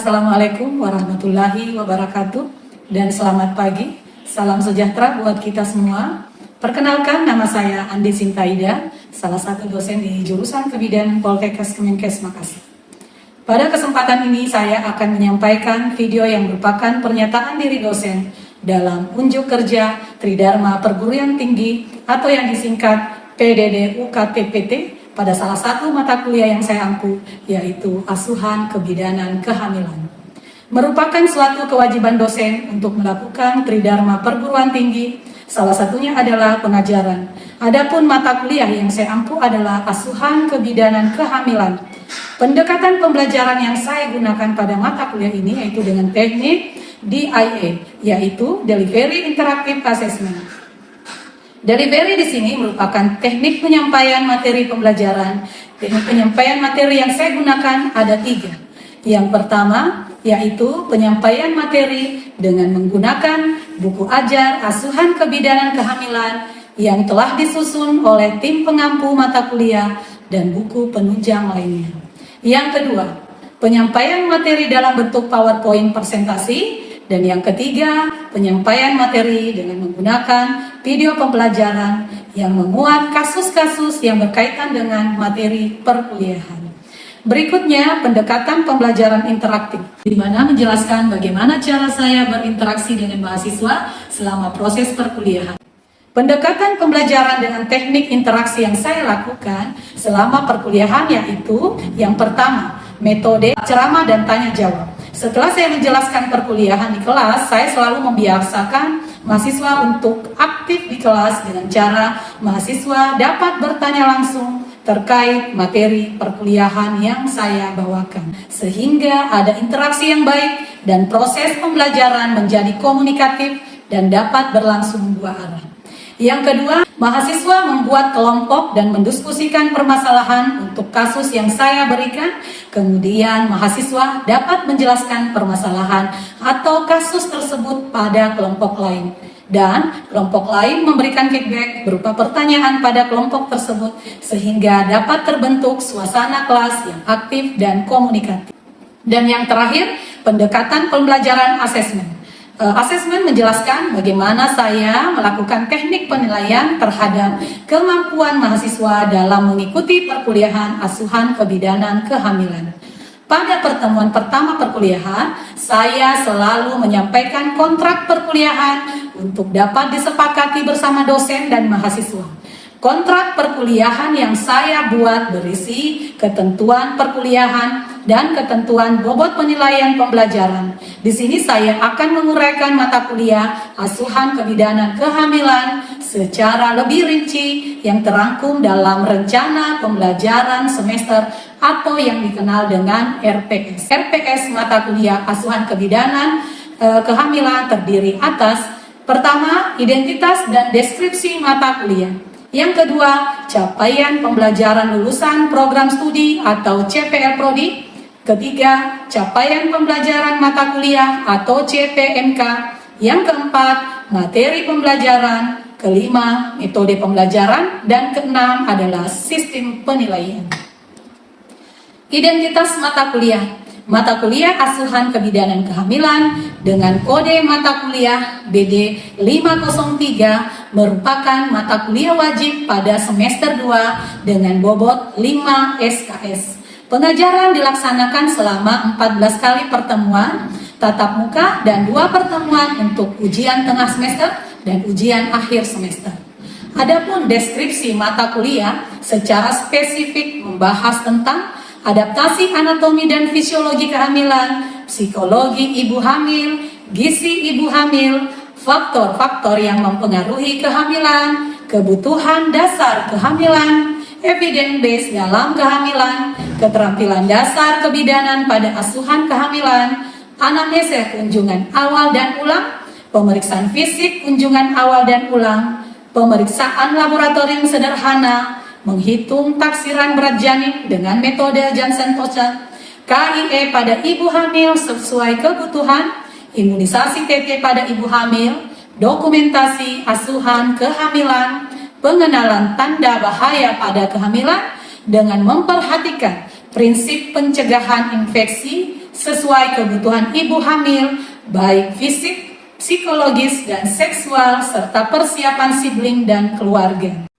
Assalamualaikum warahmatullahi wabarakatuh dan selamat pagi. Salam sejahtera buat kita semua. Perkenalkan, nama saya Andi Sintaida, salah satu dosen di jurusan Kebidanan Poltekkes Kemenkes Makassar. Pada kesempatan ini saya akan menyampaikan video yang merupakan pernyataan diri dosen dalam unjuk kerja Tridharma Perguruan Tinggi atau yang disingkat PDD UKTPT pada salah satu mata kuliah yang saya ampu, yaitu Asuhan Kebidanan Kehamilan. Merupakan suatu kewajiban dosen untuk melakukan Tridharma Perguruan Tinggi, salah satunya adalah pengajaran. Adapun mata kuliah yang saya ampu adalah Asuhan Kebidanan Kehamilan. Pendekatan pembelajaran yang saya gunakan pada mata kuliah ini yaitu dengan teknik DIA, yaitu Delivery Interactive Assessment. Delivery di sini merupakan teknik penyampaian materi pembelajaran. Teknik penyampaian materi yang saya gunakan ada 3. Yang pertama yaitu penyampaian materi dengan menggunakan buku ajar Asuhan Kebidanan Kehamilan yang telah disusun oleh tim pengampu mata kuliah dan buku penunjang lainnya. Yang kedua, penyampaian materi dalam bentuk PowerPoint presentasi. Dan yang ketiga, penyampaian materi dengan menggunakan video pembelajaran yang memuat kasus-kasus yang berkaitan dengan materi perkuliahan. Berikutnya, pendekatan pembelajaran interaktif, di mana menjelaskan bagaimana cara saya berinteraksi dengan mahasiswa selama proses perkuliahan. Pendekatan pembelajaran dengan teknik interaksi yang saya lakukan selama perkuliahan yaitu yang pertama, metode ceramah dan tanya jawab. Setelah saya menjelaskan perkuliahan di kelas, saya selalu membiasakan mahasiswa untuk aktif di kelas dengan cara mahasiswa dapat bertanya langsung terkait materi perkuliahan yang saya bawakan. Sehingga ada interaksi yang baik dan proses pembelajaran menjadi komunikatif dan dapat berlangsung dua arah. Yang kedua, mahasiswa membuat kelompok dan mendiskusikan permasalahan untuk kasus yang saya berikan. Kemudian mahasiswa dapat menjelaskan permasalahan atau kasus tersebut pada kelompok lain. Dan kelompok lain memberikan feedback berupa pertanyaan pada kelompok tersebut sehingga dapat terbentuk suasana kelas yang aktif dan komunikatif. Dan yang terakhir, pendekatan pembelajaran asesmen. Asesmen menjelaskan bagaimana saya melakukan teknik penilaian terhadap kemampuan mahasiswa dalam mengikuti perkuliahan Asuhan Kebidanan Kehamilan. Pada pertemuan pertama perkuliahan, saya selalu menyampaikan kontrak perkuliahan untuk dapat disepakati bersama dosen dan mahasiswa. Kontrak perkuliahan yang saya buat berisi ketentuan perkuliahan dan ketentuan bobot penilaian pembelajaran. Di sini saya akan menguraikan mata kuliah Asuhan Kebidanan Kehamilan secara lebih rinci yang terangkum dalam rencana pembelajaran semester atau yang dikenal dengan RPS. RPS mata kuliah Asuhan Kebidanan Kehamilan terdiri atas pertama, identitas dan deskripsi mata kuliah. Yang kedua, capaian pembelajaran lulusan program studi atau CPL Prodi. Ketiga, capaian pembelajaran mata kuliah atau CPMK. Yang keempat, materi pembelajaran. Kelima, metode pembelajaran. Dan keenam adalah sistem penilaian. Identitas mata kuliah. Mata kuliah Asuhan Kebidanan Kehamilan dengan kode mata kuliah BD 503 merupakan mata kuliah wajib pada semester 2 dengan bobot 5 SKS. Pengajaran dilaksanakan selama 14 kali pertemuan tatap muka dan 2 pertemuan untuk ujian tengah semester dan ujian akhir semester. Adapun deskripsi mata kuliah secara spesifik membahas tentang adaptasi anatomi dan fisiologi kehamilan, psikologi ibu hamil, gizi ibu hamil, faktor-faktor yang mempengaruhi kehamilan, kebutuhan dasar kehamilan, evidence base dalam kehamilan, keterampilan dasar kebidanan pada asuhan kehamilan, anamnesa kunjungan awal dan ulang, pemeriksaan fisik kunjungan awal dan ulang, pemeriksaan laboratorium sederhana, menghitung taksiran berat janin dengan metode Jansen-Pochat, KIE pada ibu hamil sesuai kebutuhan, imunisasi TT pada ibu hamil, dokumentasi asuhan kehamilan, pengenalan tanda bahaya pada kehamilan dengan memperhatikan prinsip pencegahan infeksi sesuai kebutuhan ibu hamil, baik fisik, psikologis, dan seksual, serta persiapan sibling dan keluarga.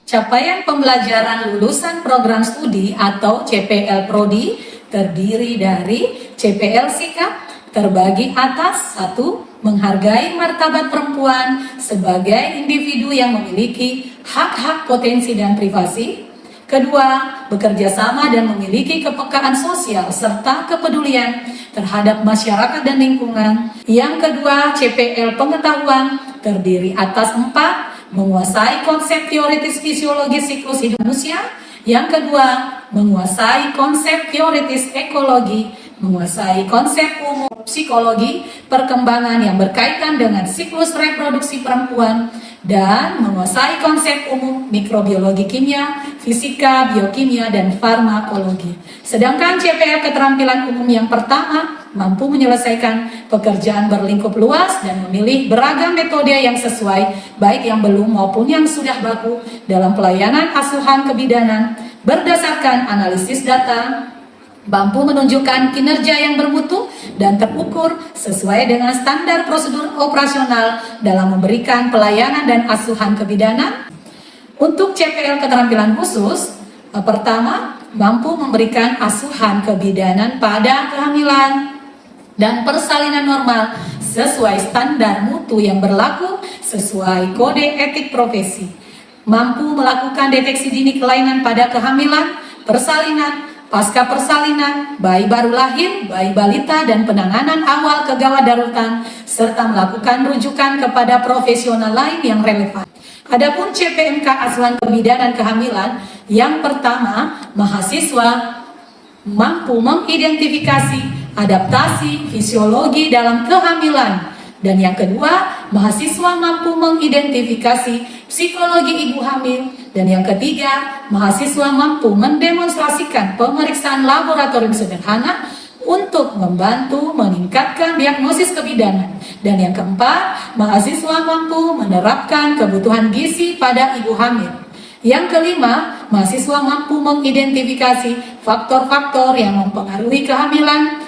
Capaian pembelajaran lulusan program studi atau CPL Prodi terdiri dari CPL Sikap terbagi atas: 1. Menghargai martabat perempuan sebagai individu yang memiliki hak-hak potensi dan privasi. Kedua, bekerja sama dan memiliki kepekaan sosial serta kepedulian terhadap masyarakat dan lingkungan. Yang kedua, CPL Pengetahuan terdiri atas 4. Menguasai konsep teoritis fisiologis siklus hidup manusia. Yang kedua, menguasai konsep teoritis ekologi, menguasai konsep umum psikologi perkembangan yang berkaitan dengan siklus reproduksi perempuan, dan menguasai konsep umum mikrobiologi kimia, fisika, biokimia, dan farmakologi. Sedangkan CPL keterampilan umum yang pertama mampu menyelesaikan pekerjaan berlingkup luas dan memilih beragam metode yang sesuai, baik yang belum maupun yang sudah baku dalam pelayanan asuhan kebidanan berdasarkan analisis data, mampu menunjukkan kinerja yang bermutu dan terukur sesuai dengan standar prosedur operasional dalam memberikan pelayanan dan asuhan kebidanan. Untuk CPL keterampilan khusus, pertama, mampu memberikan asuhan kebidanan pada kehamilan dan persalinan normal sesuai standar mutu yang berlaku sesuai kode etik profesi. Mampu melakukan deteksi dini kelainan pada kehamilan, persalinan, pasca persalinan, bayi baru lahir, bayi balita, dan penanganan awal kegawat daruratan, serta melakukan rujukan kepada profesional lain yang relevan. Adapun CPNK asuhan kebidanan kehamilan, yang pertama, mahasiswa mampu mengidentifikasi adaptasi fisiologi dalam kehamilan, dan yang kedua, mahasiswa mampu mengidentifikasi psikologi ibu hamil, dan yang ketiga, mahasiswa mampu mendemonstrasikan pemeriksaan laboratorium sederhana untuk membantu meningkatkan diagnosis kebidanan, dan yang keempat, mahasiswa mampu menerapkan kebutuhan gizi pada ibu hamil. Yang kelima, mahasiswa mampu mengidentifikasi faktor-faktor yang mempengaruhi kehamilan.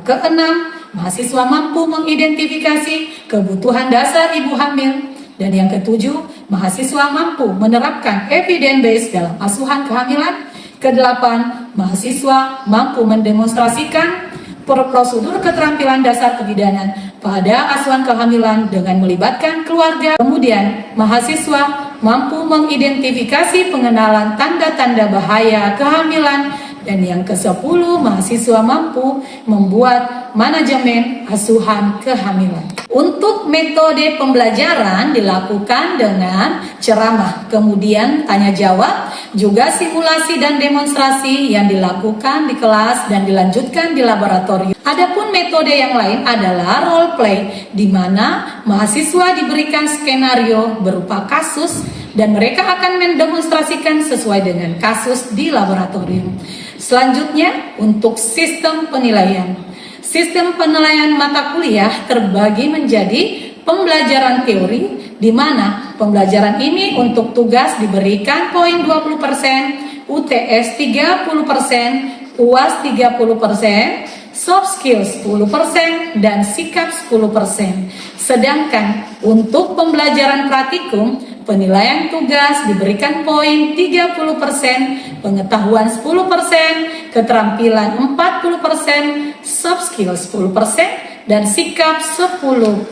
Keenam, mahasiswa mampu mengidentifikasi kebutuhan dasar ibu hamil. Dan yang ketujuh, mahasiswa mampu menerapkan evidence base dalam asuhan kehamilan. Kedelapan, mahasiswa mampu mendemonstrasikan prosedur keterampilan dasar kebidanan pada asuhan kehamilan dengan melibatkan keluarga. Kemudian, mahasiswa mampu mengidentifikasi pengenalan tanda-tanda bahaya kehamilan. Dan yang ke-10, mahasiswa mampu membuat manajemen asuhan kehamilan. Untuk metode pembelajaran dilakukan dengan ceramah, kemudian tanya jawab, juga simulasi dan demonstrasi yang dilakukan di kelas dan dilanjutkan di laboratorium. Adapun metode yang lain adalah role play, di mana mahasiswa diberikan skenario berupa kasus dan mereka akan mendemonstrasikan sesuai dengan kasus di laboratorium. Selanjutnya, untuk sistem penilaian. Sistem penilaian mata kuliah terbagi menjadi pembelajaran teori, di mana pembelajaran ini untuk tugas diberikan poin 20%, UTS 30%, UAS 30%, soft skills 10%, dan sikap 10%. Sedangkan untuk pembelajaran praktikum, penilaian tugas diberikan poin 30%, pengetahuan 10%, keterampilan 40%, soft skills 10%, dan sikap 10%.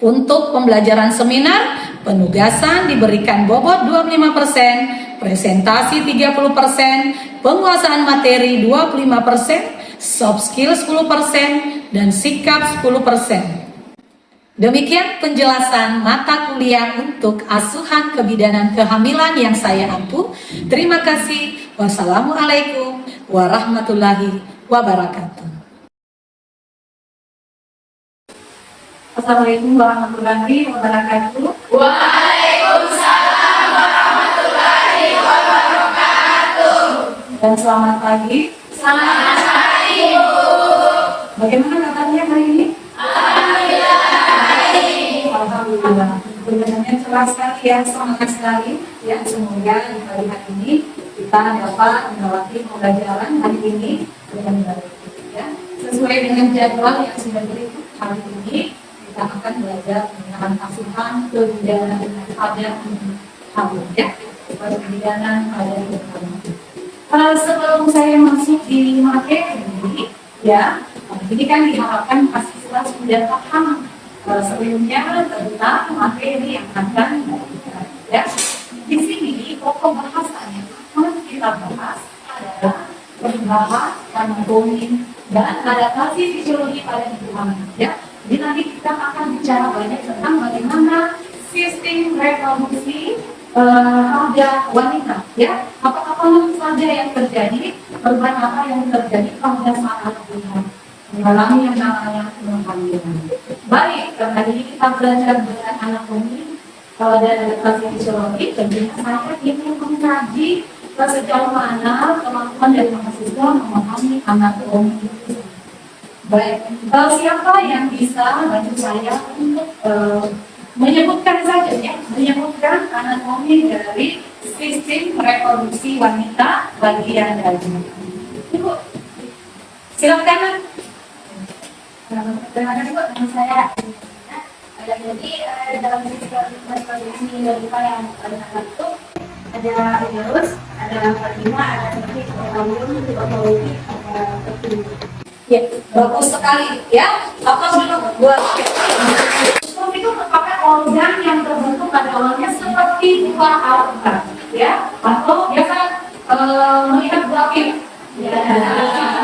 Untuk pembelajaran seminar, penugasan diberikan bobot 25%, presentasi 30%, penguasaan materi 25%, soft skill 10%, dan sikap 10%. Demikian penjelasan mata kuliah untuk asuhan kebidanan kehamilan yang saya ampu. Terima kasih. Wassalamualaikum warahmatullahi wabarakatuh. Assalamualaikum warahmatullahi wabarakatuh. Waalaikumsalam warahmatullahi wabarakatuh. Dan selamat pagi. Selamat pagi, Bu. Bagaimana kabarnya hari ini? Alhamdulillah. Alhamdulillah. Benar-benar cerah sekali ya, semangat sekali ya. Semoga di pagi hari ini kita dapat melewati pembelajaran hari ini dengan baik. Ya. Sesuai dengan jadwal yang sudah diberikan hari ini, kita akan belajar tentang asuhan kebidanan pada kamu, ya. Kebidanan pada kamu. Sebelum saya masuk di materi ini, ya, ini kan diharapkan mahasiswa sudah paham sebelumnya tentang materi yang akan diberikan, ya. Di sini pokok bahasanya yang kita bahas adalah perubahan anatomi dan adaptasi fisiologi pada lingkungan, ya. Jadi nanti kita akan bicara banyak tentang bagaimana sistem reproduksi pada wanita, ya. Apa-apa saja yang terjadi, perubahan apa yang terjadi pada saat kita mengalami yang namanya kehamilan. Baik, kali ini kita belajar dengan anatomi dan adaptasi fisiologi. Tentunya saya ingin mengkaji sejauh mana kemampuan dari mahasiswa memahami anatomi. Baik, siapa yang bisa bantu saya untuk menyebutkan saja, ya, menyebutkan anatomi dari sistem reproduksi wanita bagian daging. Ibu, silakan. Terima kasih Bu, nama saya. Jadi dalam sistem reproduksi wanita yang itu ada virus, ada vagina, ada cervix, ada ovum, ovulating, ada ovum. Ya, bagus sekali, ya. Apa dulu buat itu merupakan organ yang terbentuk pada awalnya seperti buah alpukat, ya, atau biasa melihat buah pir. Ya,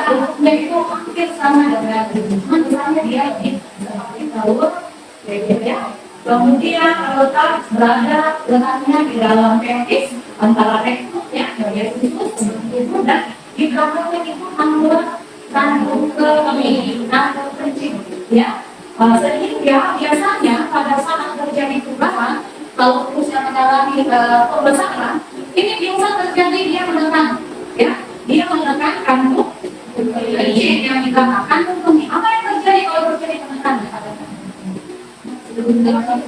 bentuknya itu hampir sama dengan misalnya dia seperti telur, ya. Kemudian letak berada letaknya di dalam pelvis antara rektum, ya, bagian itu seperti itu, dan di belakangnya itu membuat kandung kemih, kandung kencing, ya. Sehingga biasanya pada saat terjadi perubahan, kalau usia mengalami pembesaran, ini biasa terjadi dia menekan, ya, dia menekan kandung kencing yang dikatakan kandung kemih. Apa yang terjadi kalau terjadi penekanan pada kandung?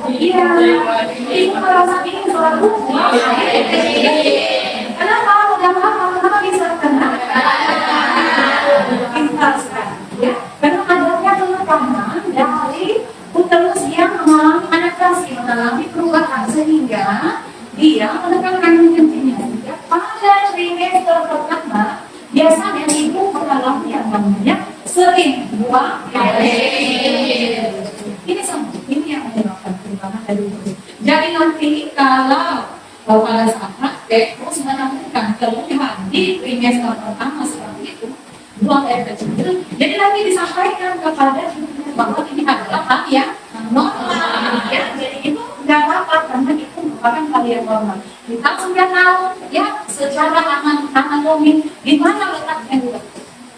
Iya, ibu merasa ini selalu. Kenapa? Kenapa bisa kena? Pintar sekali, ya. Karena adanya penekanan dari uterus yang mengalami adaptasi, mengalami perubahan sehingga dia menekan kandung kencingnya. Ya, pada trimester pertama biasanya ibu mengalami yang namanya sering buang air. Ini sama, ini yang menyebabkan perubahan dari uterus. Jadi nanti kalau pada saat praktek terus menemukan keluhan di trimester pertama seperti itu, buang air kecil, jadi nanti disampaikan kepada bahwa ini adalah hal yang normal, ya. Jadi itu nggak apa-apa karena itu merupakan hal yang normal. Kita sudah tahu, ya, secara anatomi di mana letaknya itu,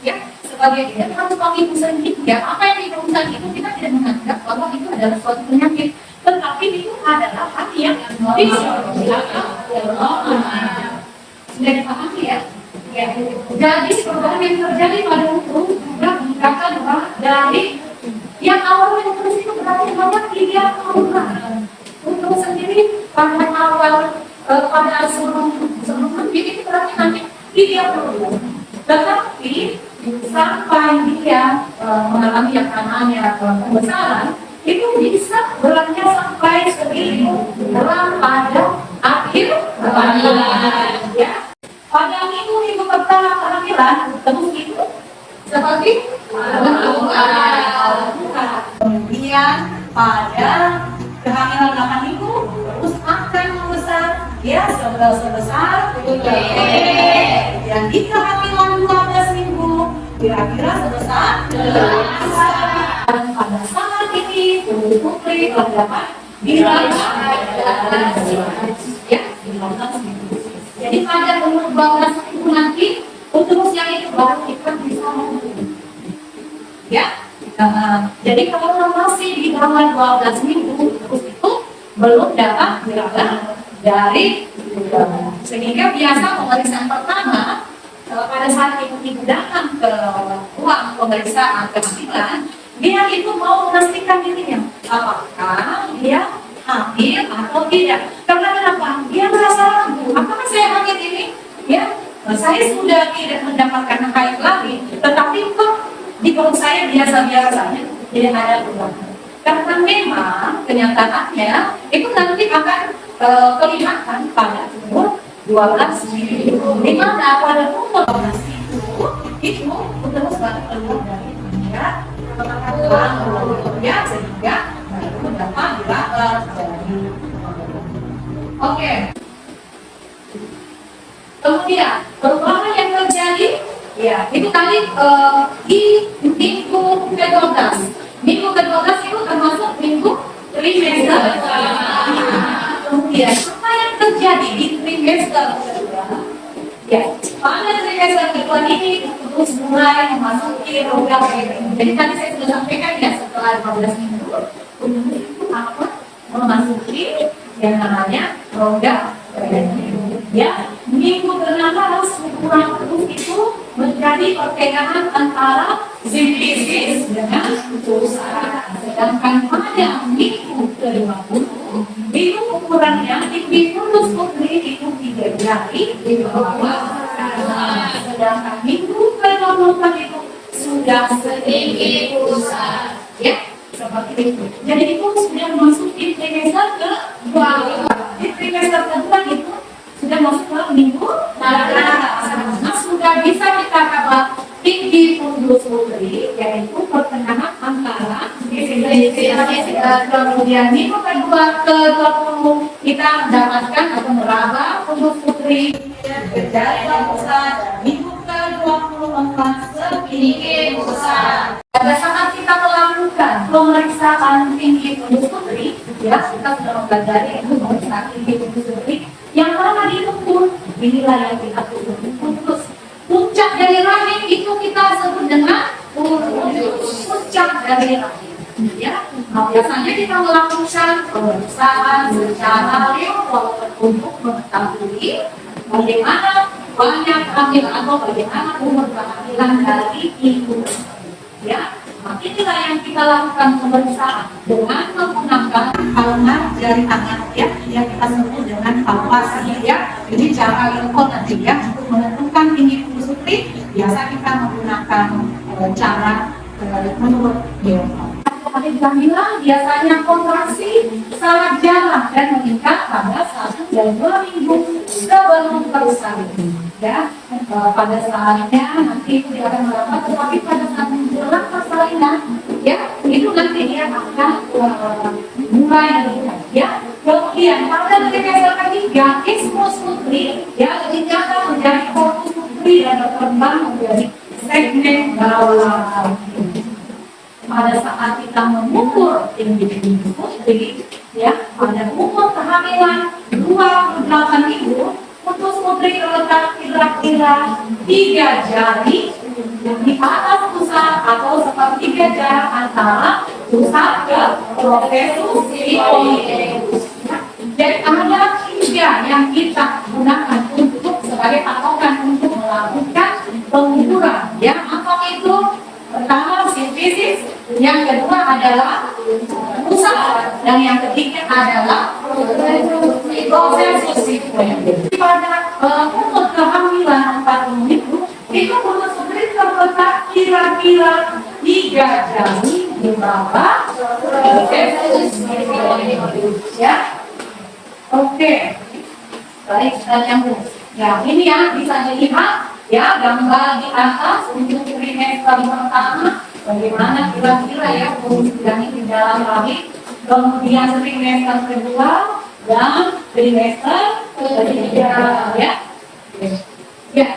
ya. Sebagai dia anatomi sendiri, ya, apa yang diperlukan itu kita tidak menganggap bahwa itu adalah suatu penyakit, tetapi itu adalah hal yang normal. Sudah dipahami, ya? Ya, jadi perubahan yang terjadi pada uterus juga meningkatkan dari yang awalnya uterus itu berarti banyak tiga perubahan. Uterus sendiri pada awal pada sebelum itu berarti nanti tiga perubahan. Tetapi sampai dia mengalami yang namanya pembesaran, itu bisa beratnya sampai 1.000 gram pada akhir kehamilan, ya. Pada minggu pertama kehamilan, terus itu seperti kemudian pada kehamilan 8 minggu terus akan membesar, ya, sebesar yang di kehamilan 12 minggu kira-kira sebesar dan pada saat ini tubuh putri terdapat di dalam ya, di dalam minggu. Jadi pada umur 12 minggu nanti uterus yang itu baru kita bisa membentuk, ya. Jadi kalau masih di bawah 12 minggu uterus itu belum dapat berada dari sehingga biasa pemeriksaan pertama pada saat ibu datang ke ruang pemeriksaan kehamilan, dia itu mau memastikan dirinya apakah dia hamil atau tidak. Karena kenapa? Dia merasa ragu, apakah saya hamil ini? Ya, Saya sudah tidak mendapatkan haid lagi, tetapi kok di perut saya biasa-biasa saja, tidak ada perubahan. Karena memang kenyataannya itu nanti akan kelihatan pada umur 12 minggu. Di mana pada umur 12 minggu itu terus keluar dari dunia ya, sehingga baru dapat jadi. Oke. Kemudian perubahan yang terjadi, ya itu tadi di minggu ke-12. Minggu ke-12 itu termasuk minggu trimester. Kemudian apa yang terjadi di trimester kedua? Ya, pada trimester kedua ini terus mulai memasuki rongga pregnancy. Jadi tadi saya sudah sampaikan ya, setelah 15 minggu, kemudian itu apa? Memasuki yang namanya rongga pregnancy. Ya, minggu ke-16 kurang terus itu menjadi pertengahan antara simfisis dengan usaha. Sedangkan pada minggu ke-20 itu ukurannya di fulus putri itu 3 jari di bawah. Sedangkan minggu ke-24 itu sudah sedikit usaha. Ya, seperti itu. Jadi itu sudah masuk di trimester ke-2. Di trimester ke-2 itu sudah masuk ke minggu sudah bisa dikatakan tinggi fundus putri, yaitu pertengahan antara kemudian minggu kedua ke-20 kita mendapatkan atau meraba fundus putri dari besar, minggu ke-24 sedikit besar. Pada saat kita melakukan pemeriksaan tinggi fundus putri, ya kita sudah mempelajari pemeriksaan tinggi fundus putri. Yang mana diukur, inilah yang kita putus. Puncak dari rahim itu kita sebut dengan puncak dari rahim. Ya, nah, biasanya kita melakukan pemeriksaan secara real untuk mengetahui bagaimana banyak kehamilan atau bagaimana umur kehamilan dari ibu. Ya, nah, inilah yang kita lakukan pemeriksaan dengan menggunakan alat jari tangan, ya, yang kita sebut dengan palpasi, ya. Ini cara rekod nanti ya untuk menentukan tinggi fundus putri. Biasa kita menggunakan cara menurut geometri. Kehamilan biasanya kontraksi sangat jarang dan meningkat pada 1 dan 2 minggu sebelum persalinan. Ya, pada saatnya nanti itu dia akan melambat, tetapi pada saat menjelang persalinan, ya itu nanti dia akan mulai meningkat. Ya, kemudian pada trimester ketiga, ismus putri, ya dinyatakan menjadi fokus putri dan berkembang menjadi segmen bawah. Pada saat kita mengukur tinggi fundus putri, ya pada umur kehamilan 28 minggu, fundus putri terletak kira-kira 3 jari di atas pusat atau sepertiga jarak antara pusat ke profesus psikologis. Jadi ada 3 yang kita gunakan untuk sebagai patokan untuk melakukan pengukuran. Ya, apa itu? Pertama simfisis, yang kedua adalah pusat, dan yang ketiga adalah profesus psikologis. Pada umur kehamilan 40 minggu, itu fundus putri terletak kira-kira 3 jari di bawah profesus psikologis. Ya, oke, baik, kita nyambung. Ya, ini yang bisa dilihat. Ya, gambar di atas untuk trimester pertama, bagaimana kira-kira ya fungsi janin di dalam rahim, kemudian trimester kedua dan trimester ketiga, ya. Ya,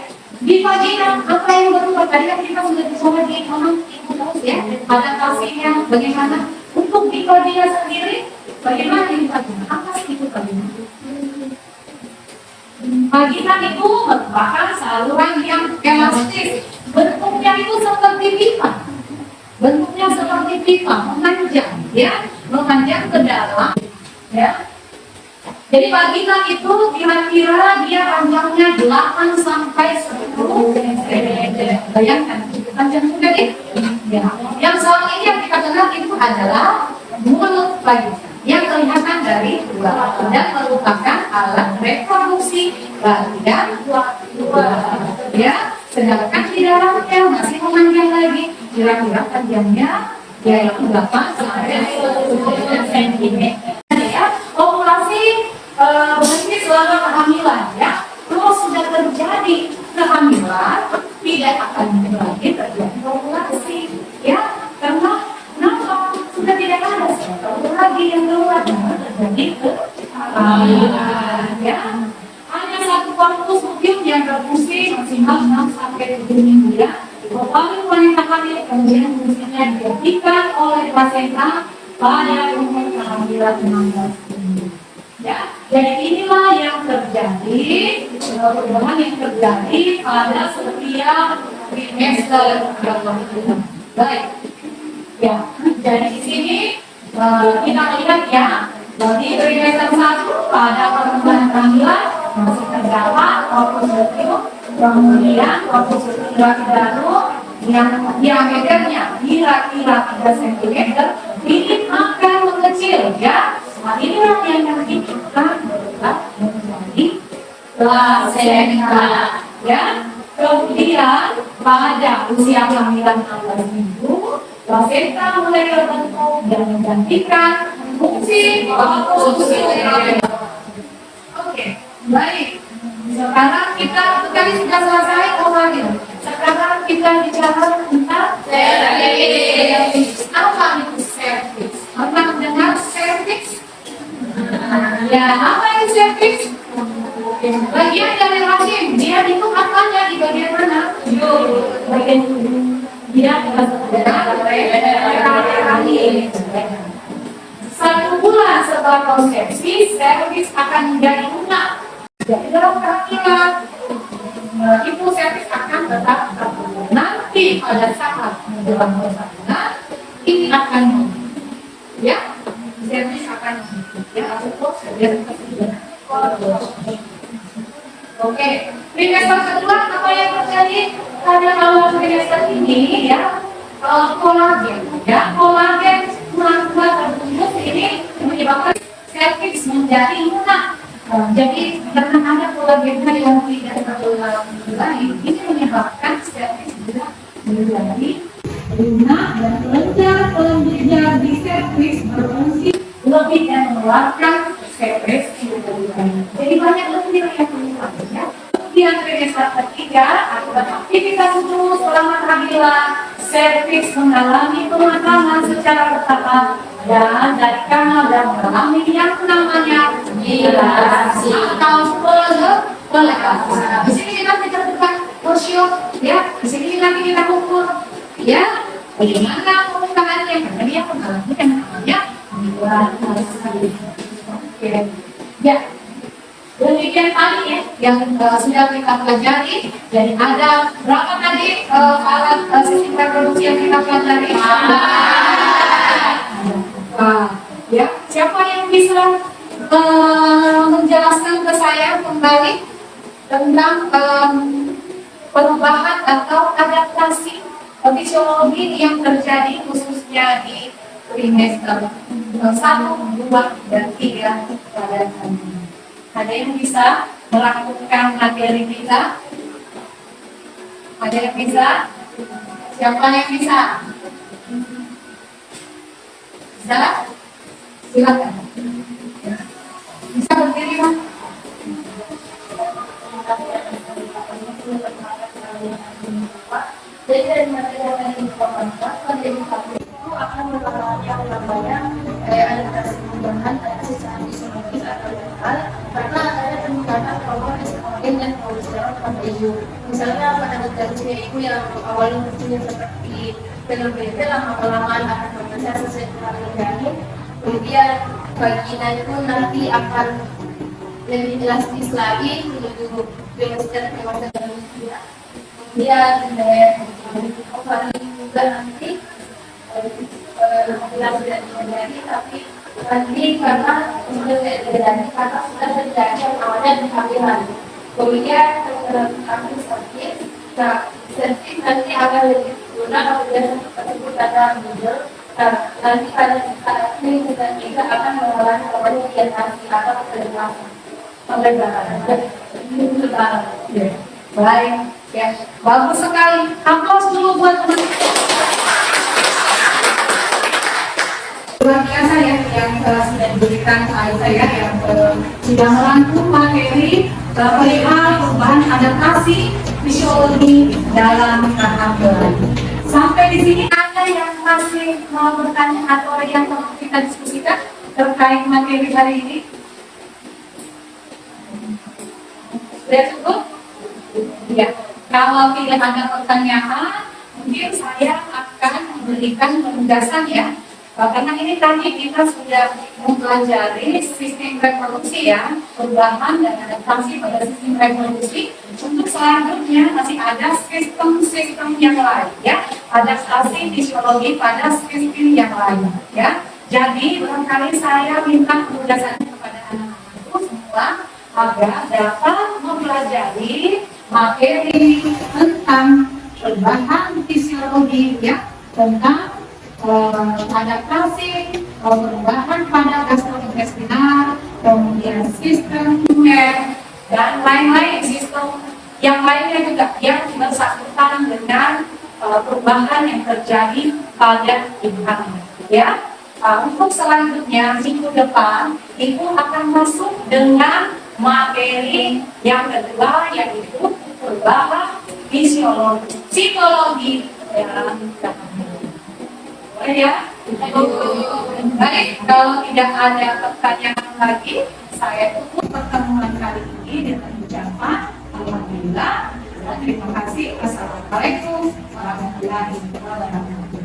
di vagina apa yang berubah? Tadi kan kita sudah bicara di mana ibu terus ya, adaptasinya bagaimana? Untuk di vagina sendiri, bagaimana di vagina? Apa sih itu vagina? Vagina itu merupakan saluran yang elastis, bentuknya itu seperti pipa, memanjang, ya, memanjang ke dalam, ya. Jadi vagina itu kira-kira dia panjangnya 8 sampai 10 cm. Bayangkan, panjang juga deh. Ya. Yang selama ini yang kita kenal itu adalah mulut vagina yang kelihatan dari luar dan merupakan alat reproduksi bagian luar. ya. Sedangkan di dalamnya masih memanjang lagi, kira-kira panjangnya yaitu 8 sampai 10 cm. Ya, populasi berhenti selama kehamilan ya. Kalau sudah terjadi kehamilan, tidak akan lagi terjadi populasi ya, karena kenapa? Sudah tidak ada satu lagi yang keluar terjadi kehamilan ya. Hanya satu korpus mungkin yang berfungsi maksimal 6 sampai 7 minggu ya. Paling wanita hamil kemudian fungsinya digantikan oleh plasenta pada umur kehamilan 16 minggu. Ya, jadi inilah yang terjadi, perubahan yang terjadi pada setiap trimester kehamilan. Baik, ya. Jadi di sini kita lihat ya, di trimester 1 pada perempuan kehamilan masih terdapat korpus luteum, kemudian korpus luteum baru yang diameternya kira-kira 3 cm ini akan mengecil ya. Nah, inilah yang nanti akan berubah menjadi plasenta ya. Kemudian pada usia kehamilan 16 minggu plasenta mulai terbentuk dan menggantikan fungsi korpus luteum. Oke, baik. Sekarang kita tadi sudah selesai lagi. Sekarang kita bicara tentang cervix. Apa itu cervix? Pernah mendengar cervix? Ya, apa itu cervix? Bagian dari rahim. Dia itu apanya di bagian mana? Bagian dia rahim. 1 bulan setelah konsepsi, cervix akan menjadi lunak. Jadi dalam kehamilan, ibu cervix akan tetap terbuka. Nanti pada saat menjelang persalinan, ini akan ya, cervix akan ya, atau oke, trimester kedua apa yang terjadi pada awal trimester ini ya, kolagen ya, kolagen membuat terbentuk ini menyebabkan cervix menjadi lunak. Jadi karena ada kolagen yang tidak tertular lain, ini menyebabkan cervix juga menjadi lunak dan kelenjar di cervix berfungsi lebih dan mengeluarkan cervix. Jadi banyak lendir yang keluar ya. Kemudian trimester ketiga akibat aktivitas usus selama kehamilan, cervix mengalami pematangan secara bertahap dan dari kanal dan mengalami yang namanya dilasi atau pelekatan. Di sini nanti terbuka porsium ya, di sini nanti kita ukur ya bagaimana pembukaannya karena dia mengalami yang namanya dilasi. Oke, ya. Demikian tadi ya yang sudah kita pelajari. Jadi ada berapa tadi alat sistem reproduksi yang kita pelajari? Ya, siapa yang bisa menjelaskan ke saya kembali tentang perubahan atau adaptasi fisiologi yang terjadi khususnya di trimester 1, 2, dan 3 pada kandungan? Ada yang bisa melakukan materi kita? Ada yang bisa? Siapa yang bisa? Bisa? Silakan. Bisa berdiri, Pak? Jadi dari materi yang diinformasikan itu akan melakukan yang namanya adaptasi perubahan secara fisiologis atau mental karena ada peningkatan hormon estrogen dan progesteron pada ibu. Misalnya pada usia ibu yang awalnya fungsinya seperti pil-pil lama-kelamaan akan membesar sesuai dengan terjadi. Kemudian vagina itu nanti akan lebih elastis lagi menuju dewasa dan usia. Kemudian ovari juga nanti jelas tidak terjadi, tapi nanti karena sudah terjadi karena sudah terjadi yang awalnya di kehamilan. Kemudian kami sakit, nah servis nanti akan lebih lunak apabila tersebut ada middle. Nanti pada saat ini juga akan mengalami orientasi atau kecerdasan pembelajaran. Baik, ya, bagus sekali. Aplaus dulu buat teman. Luar biasa ya yang sudah diberikan kepada saya yang sudah merangkum materi perihal perubahan adaptasi fisiologi dalam tahap belajar. Sampai di sini ada yang masih mau bertanya atau yang perlu kita diskusikan terkait materi hari ini? Sudah cukup? Ya, kalau tidak ada pertanyaan, mungkin saya akan memberikan penugasan ya. Karena ini tadi kita sudah mempelajari sistem reproduksi ya, perubahan dan adaptasi pada sistem reproduksi. Untuk selanjutnya masih ada sistem-sistem yang lain ya, adaptasi fisiologi pada sistem yang lain ya. Jadi barangkali saya minta penugasan kepada anak-anakku semua agar dapat mempelajari materi tentang perubahan fisiologi ya, tentang adaptasi perubahan pada gastrointestinal, kemudian sistem dan lain-lain sistem yang lainnya juga yang bersangkutan dengan perubahan yang terjadi pada ibu hamil ya. Untuk selanjutnya minggu depan itu akan masuk dengan materi yang kedua yaitu perubahan fisiologi psikologi dalam kehamilan. Ya, baik. Kalau tidak ada pertanyaan lagi, saya tutup pertemuan kali ini dengan ucapan alhamdulillah dan terima kasih. Assalamualaikum warahmatullahi wabarakatuh.